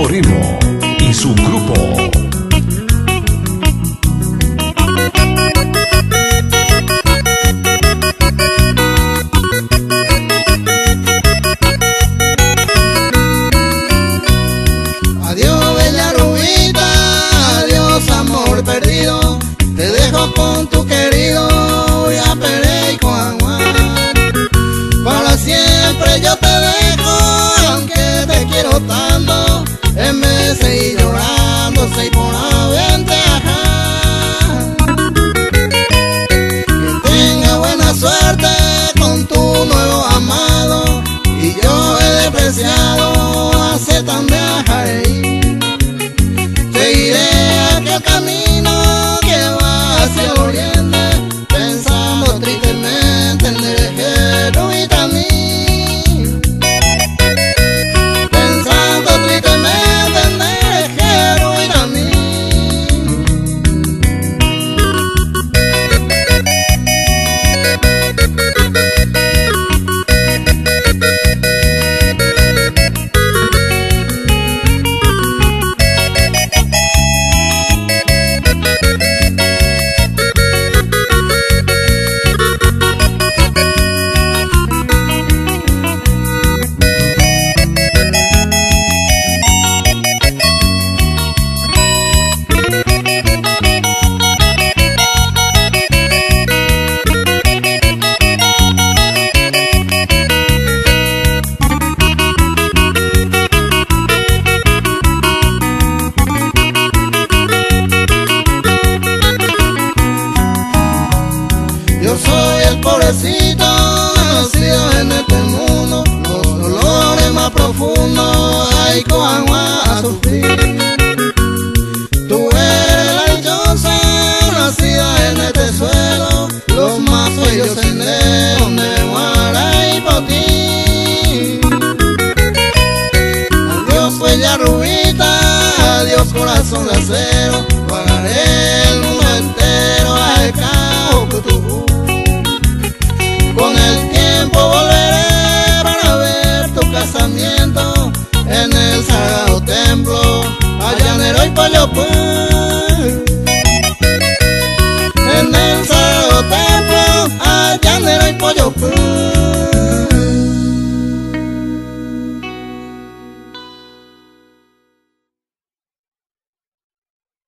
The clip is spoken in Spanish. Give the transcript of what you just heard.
Ritmo y su grupo. Adiós bella rubita, adiós amor perdido, te dejo con tu querido, voy a Pereico Aguán. Para siempre yo te dejo, aunque te quiero tanto, en vez de ir llorando, sei por aventaja. Que tenga buena suerte con tu nuevo amado, y yo he despreciado hace tan viajar. Seguiré aquel camino que va hacia el oriente, pensando tristemente en Derejero y también, pensando tristemente en Derejero y también. Yo soy el pobrecito nacido en este mundo, los dolores más profundos hay con agua a sufrir. Tú eres la dichosa nacida en este suelo, los más bellos senderos